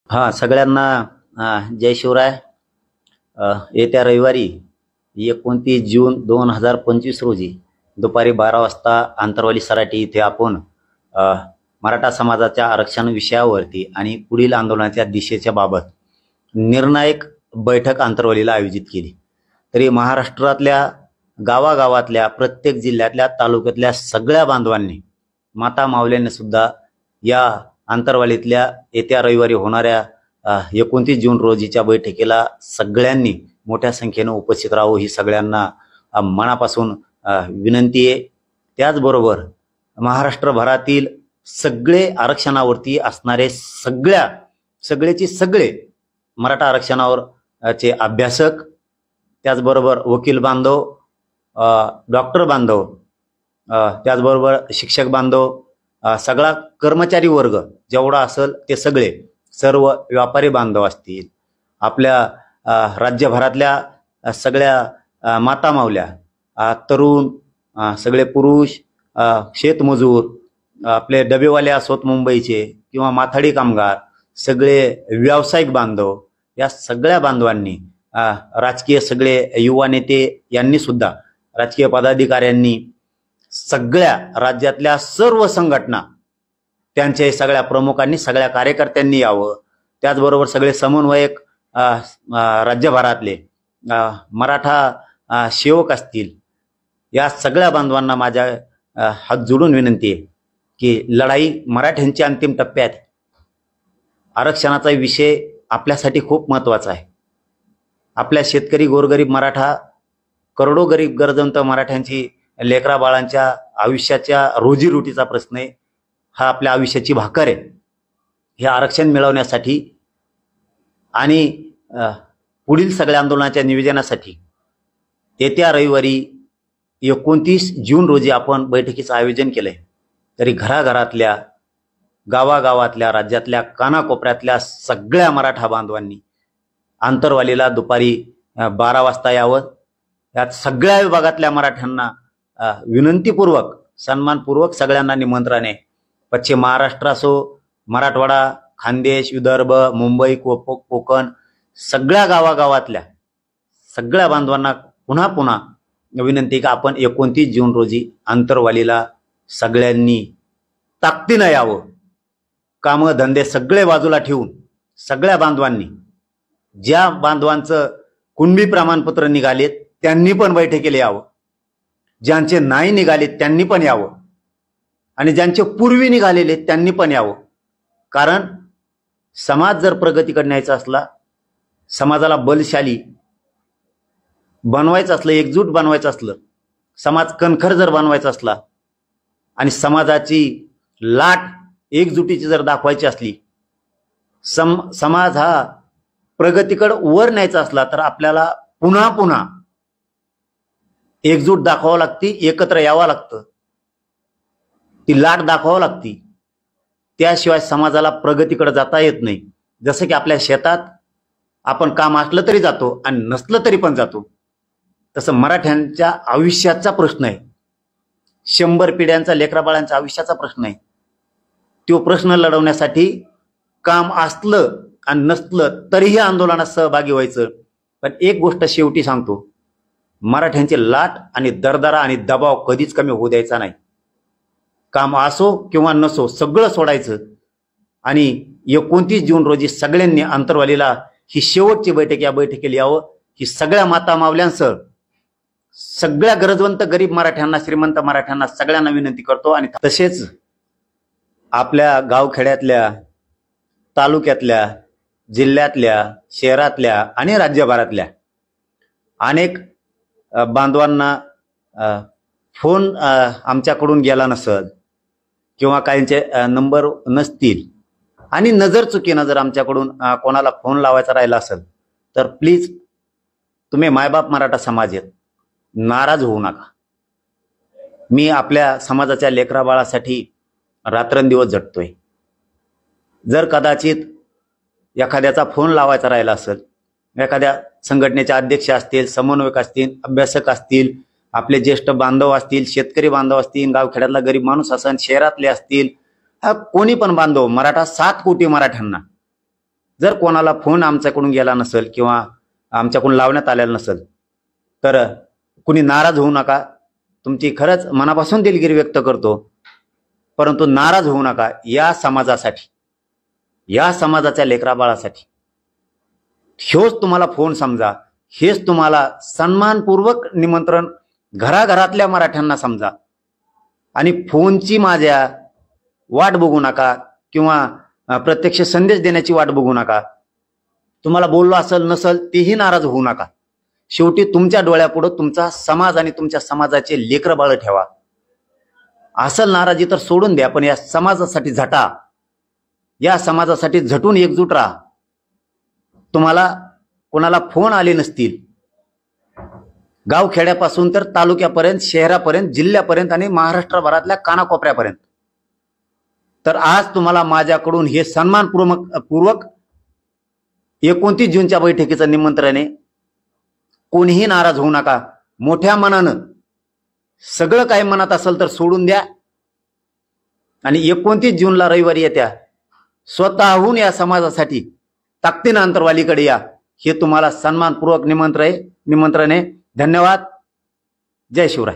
हा सगळ्यांना जय शिवराय. येत्या रविवारी 29 जून 2025 रोजी दुपारी 12 वाजता आंतरवाली सराटी इथे आपण मराठा समाजाच्या आरक्षण विषयावरती आणि पुढील आंदोलनाच्या दिशेच्या बाबत निर्णायक बैठक आंतरवालीला आयोजित केली. तरी महाराष्ट्रातल्या गावागावातल्या प्रत्येक जिल्ह्यातल्या तालुक्यातल्या सगळ्या बांधवांनी माता माऊल्यांनी सुद्धा या आंतरवालीतल्या येत्या रविवारी होणाऱ्या 29 जून रोजीच्या बैठकीला सगळ्यांनी मोठ्या संख्येने उपस्थित राहावं ही सगळ्यांना मनापासून विनंती आहे. त्याचबरोबर महाराष्ट्रभरातील सगळे आरक्षणावरती असणारे सगळे मराठा आरक्षणावर चे अभ्यासक, त्याचबरोबर वकील बांधव, डॉक्टर बांधव, त्याचबरोबर शिक्षक बांधव, सगळा कर्मचारी वर्ग जेवढा असेल ते सगळे, सर्व व्यापारी बांधव असतील, आपल्या राज्यभरातल्या सगळ्या माता मावल्या, तरुण, सगळे पुरुष, शेतमजूर, आपले डबेवाले असोत मुंबईचे किंवा माथाडी कामगार, सगळे व्यावसायिक बांधव, या सगळ्या बांधवांनी, राजकीय सगळे युवा नेते यांनी सुद्धा, राजकीय पदाधिकाऱ्यांनी, सगळ्या राज्यातल्या सर्व संघटना, त्यांच्या सगळ्या प्रमुखांनी, सगळ्या कार्यकर्त्यांनी यावं. त्याचबरोबर सगळे समन्वयक, राज्यभरातले मराठा सेवक असतील, या सगळ्या बांधवांना माझ्या हात जोडून विनंती आहे की लढाई मराठ्यांच्या अंतिम टप्प्यात. आरक्षणाचा विषय आपल्यासाठी खूप महत्त्वाचा आहे. आपल्या शेतकरी, गोरगरीब मराठा, करोडो गरीब गरजवंत मराठ्यांची लेकरा बाळांच्या आयुष्याच्या रोजीरोटीचा प्रश्न आहे. हा आपल्या आयुष्याची भाकर आहे. हे आरक्षण मिळवण्यासाठी आणि पुढील सगळ्या आंदोलनाच्या नियोजनासाठी येत्या रविवारी 29 जून रोजी आपण बैठकीचं आयोजन केलंय. तरी घराघरातल्या, गावागावातल्या, राज्यातल्या कानाकोपऱ्यातल्या सगळ्या मराठा बांधवांनी आंतरवालीला दुपारी 12 वाजता यावं. यात सगळ्या विभागातल्या मराठ्यांना विनंतीपूर्वक, सन्मानपूर्वक सगळ्यांना निमंत्रण आहे. पश्चिम महाराष्ट्र असो, मराठवाडा, खानदेश, विदर्भ, मुंबई, कोकण, सगळ्या गावागावातल्या सगळ्या बांधवांना पुन्हा पुन्हा विनंती का आपण 29 जून रोजी आंतरवालीला सगळ्यांनी ताकदीनं यावं. कामं धंदे सगळे बाजूला ठेवून सगळ्या बांधवांनी, ज्या बांधवांचं कुणबी प्रमाणपत्र निघालेत त्यांनी पण बैठकीला यावं, ज्यांचे नाही निघाले त्यांनी पण यावं, आणि ज्यांचे पूर्वी निघालेले त्यांनी पण यावं. कारण समाज जर प्रगतीकडे न्यायचा असला, समाजाला बलशाली बनवायचं असलं, एकजूट बनवायचं असलं, समाज कणखर जर बनवायचा असला आणि समाजाची लाट एकजुटीची जर दाखवायची असली, समाज हा प्रगतीकडे वर न्यायचा असला, तर आपल्याला पुन्हा पुन्हा एकजूट दाखवावं लागते, एकत्र यावं लागतं, ती लाट दाखवावं लागती. त्याशिवाय समाजाला प्रगतीकडे जाता येत नाही. जसं की आपल्या शेतात आपण काम असलं तरी जातो आणि नसलं तरी पण जातो, तसं मराठ्यांच्या आयुष्याचा प्रश्न आहे. 100 पिढ्यांचा, लेकराबाळांच्या आयुष्याचा प्रश्न आहे. तो प्रश्न लढवण्यासाठी काम असलं आणि नसलं तरीही आंदोलनात सहभागी व्हायचं. पण एक गोष्ट शेवटी सांगतो, मराठ्यांची लाट आणि दरदरा आणि दबाव कधीच कमी होऊ द्यायचा नाही. काम असो किंवा नसो, सगळं सोडायचं आणि 29 जून रोजी सगळ्यांनी आंतरवालीला ही शेवटची बैठक, या बैठकीला यावं. ही सगळ्या माता मावल्यांसह सगळ्या गरजवंत गरीब मराठ्यांना, श्रीमंत मराठ्यांना सगळ्यांना विनंती करतो. आणि तसेच आपल्या गावखेड्यातल्या, तालुक्यातल्या, जिल्ह्यातल्या, शहरातल्या आणि राज्यभरातल्या अनेक बांधवांना फोन आमच्याकडून गेला नसत किंवा काहींचे नंबर नसतील आणि नजर चुकीनं जर आमच्याकडून कोणाला फोन लावायचा राहिला असेल, तर प्लीज तुम्ही मायबाप मराठा समाज आहेत, नाराज होऊ नका. मी आपल्या समाजाच्या लेकरा बाळासाठी रात्रंदिवस झटतोय. जर कदाचित एखाद्याचा फोन लावायचा राहिला असेल, एखाद्या संघटनेचे अध्यक्ष असतील, समन्वयक असतील, अभ्यासक असतील, आपले ज्येष्ठ बांधव असतील, शेतकरी बांधव असतील, गावखेड्यातला गरीब माणूस असेल, शहरातले असतील, हा कोणी पण बांधव, मराठा 7 कोटी मराठ्यांना जर कोणाला फोन आमच्याकडून गेला नसेल किंवा आमच्याकडून लावण्यात आलेला नसेल तर कुणी नाराज होऊ नका. तुमची खरंच मनापासून दिलगिरी व्यक्त करतो, परंतु नाराज होऊ नका. या समाजासाठी, या समाजाच्या लेकराबाळासाठी ह्योच तुम्हाला फोन समजा, हेच तुम्हाला सन्मानपूर्वक निमंत्रण घराघरातल्या मराठ्यांना समजा. आणि फोनची माझ्या वाट बघू नका किंवा प्रत्यक्ष संदेश देण्याची वाट बघू नका. तुम्हाला बोललो असेल नसेल तेही नाराज होऊ नका. शेवटी तुमच्या डोळ्यापुढं तुमचा समाज आणि तुमच्या समाजाचे लेकरं बाळ ठेवा. असल नाराजी तर सोडून द्या, पण या समाजासाठी झटा, या समाजासाठी झटून एकजूट राहा. तुम्हाला कोणाला फोन आले नसतील, गावखेड्यापासून तर तालुक्यापर्यंत, शहरापर्यंत, जिल्ह्यापर्यंत आणि महाराष्ट्रभरातल्या कानाकोपऱ्यापर्यंत, तर आज तुम्हाला माझ्याकडून हे सन्मानपूर्वक 29 जूनच्या बैठकीचं निमंत्रण आहे. कोणीही नाराज होऊ नका. मोठ्या मनानं सगळं काही मनात असेल तर सोडून द्या आणि 29 जूनला रविवारी येत्या स्वतःहून या समाजासाठी ताकदीनं अंतरवालीकडे या. हे तुम्हाला सन्मानपूर्वक निमंत्रण आहे. धन्यवाद. जय शिवराय.